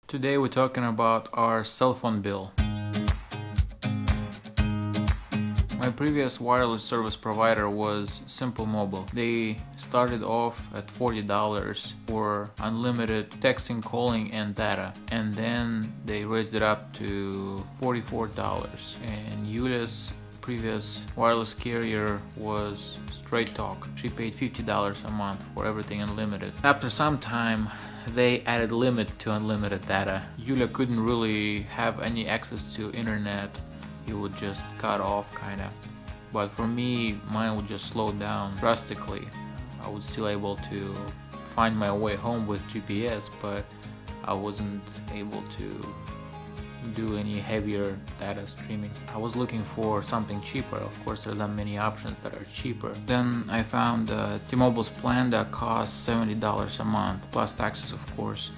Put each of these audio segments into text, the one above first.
Today we're talking about our cell phone bill. My previous wireless service provider was Simple Mobile. They started off at $40 for unlimited texting, calling, and data. And then they raised it up to $44. And Yulia's previous wireless carrier was Straight Talk. She paid $50 a month for everything unlimited. After some time, they added limit to unlimited data. Yulia couldn't really have any access to internet. It would just cut off kinda. But for me, mine would just slow down drastically. I was still able to find my way home with GPS, but I wasn't able to do any heavier data streaming. I was looking for something cheaper. Of course, there are not many options that are cheaper. Then I found T-Mobile's plan that costs $70 a month, plus taxes of course.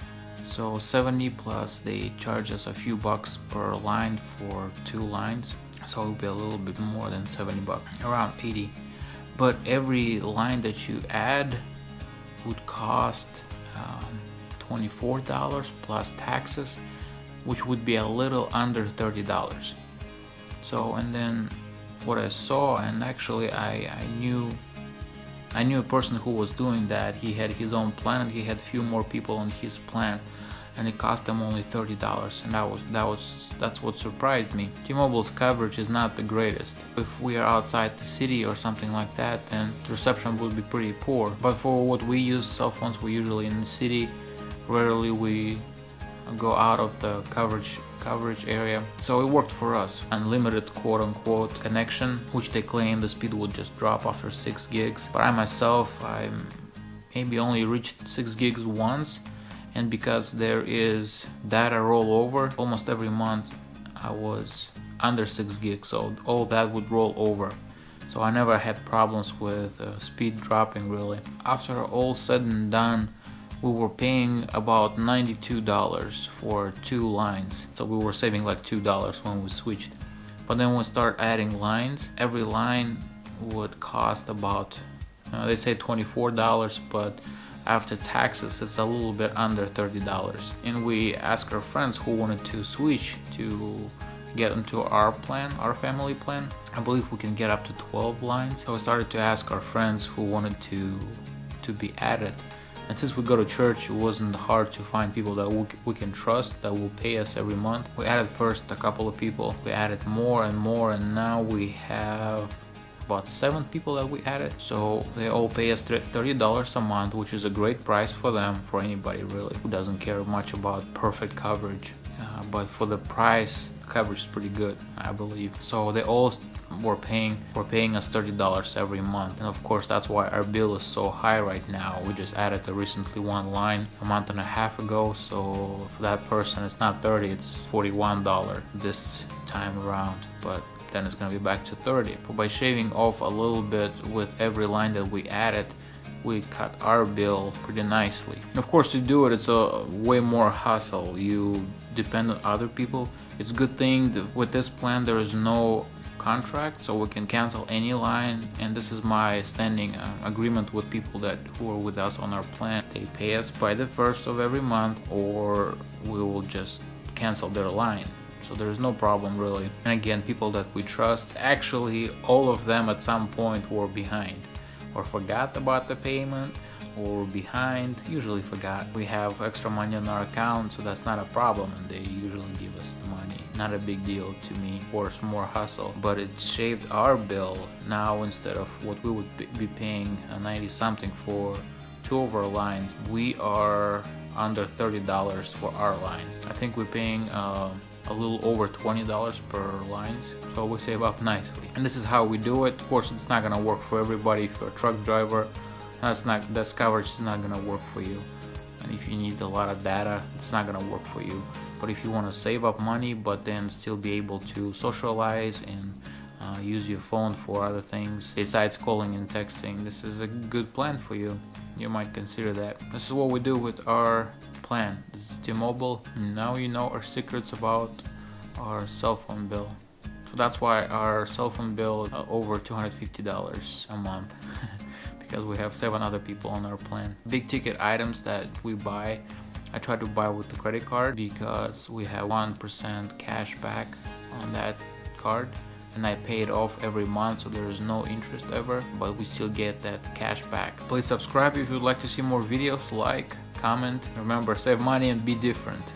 So 70 plus they charge us a few bucks per line for 2 lines. So it would be a little bit more than 70 bucks, around 80. But every line that you add would cost $24 plus taxes, which would be a little under $30. So, and then what I saw, and actually I knew a person who was doing that. He had his own plan and he had few more people on his plan, and it cost them only $30, and that's what surprised me. T-Mobile's coverage is not the greatest. If we are outside the city or something like that, then reception would be pretty poor. But for what we use, cell phones, we're usually in the city. Rarely we go out of the coverage area, so it worked for us. Unlimited quote-unquote connection, which they claim the speed would just drop after 6 gigs, but I myself, I maybe only reached 6 gigs once, and because there is data rollover almost every month, I was under 6 gigs, so all that would roll over. So I never had problems with speed dropping really. After all said and done, we were paying about $92 for 2 lines. So we were saving like $2 when we switched. But then we start adding lines. Every line would cost about, they say $24, but after taxes it's a little bit under $30. And we asked our friends who wanted to switch to get into our plan, our family plan. I believe we can get up to 12 lines. So we started to ask our friends who wanted to be added. And since we go to church, it wasn't hard to find people that we can trust, that will pay us every month. We added first a couple of people. We added more and more, and now we have about 7 people that we added. So they all pay us $30 a month, which is a great price for them, for anybody really who doesn't care much about perfect coverage. But for the price, coverage is pretty good, I believe. So they all were paying us $30 every month, and of course that's why our bill is so high right now. We just added the recently one line a month and a half ago, so for that person it's not 30, it's $41 this time around, but then it's gonna be back to 30. But by shaving off a little bit with every line that we added, we cut our bill pretty nicely. And of course, to do it, it's a way more hassle. You depend on other people. It's a good thing that with this plan there is no contract, so we can cancel any line, and this is my standing agreement with people who are with us on our plan. They pay us by the 1st of every month, or we will just cancel their line. So there's no problem really. And again, people that we trust, actually all of them at some point were behind or forgot about the payment, or behind, usually forgot. We have extra money on our account, so that's not a problem, and they usually give us the money. Not a big deal to me. Of course, more hustle, but it shaved our bill. Now instead of what we would be paying 90 something for 2 of our lines, we are under $30 for our lines. I think we're paying a little over $20 per lines, so we save up nicely. And this is how we do it. Of course, it's not gonna work for everybody. If you're a truck driver, this coverage is not gonna work for you. And if you need a lot of data, it's not gonna work for you. But if you want to save up money but then still be able to socialize and use your phone for other things besides calling and texting, this is a good plan for you. You might consider that. This is what we do with our plan. This is T-Mobile. Now you know our secrets about our cell phone bill. So that's why our cell phone bill is over $250 a month. Because we have 7 other people on our plan. Big ticket items that we buy I try to buy with the credit card because we have 1% cash back on that card, and I pay it off every month, so there is no interest ever, but we still get that cash back. Please subscribe if you'd like to see more videos, like, comment. Remember, save money and be different.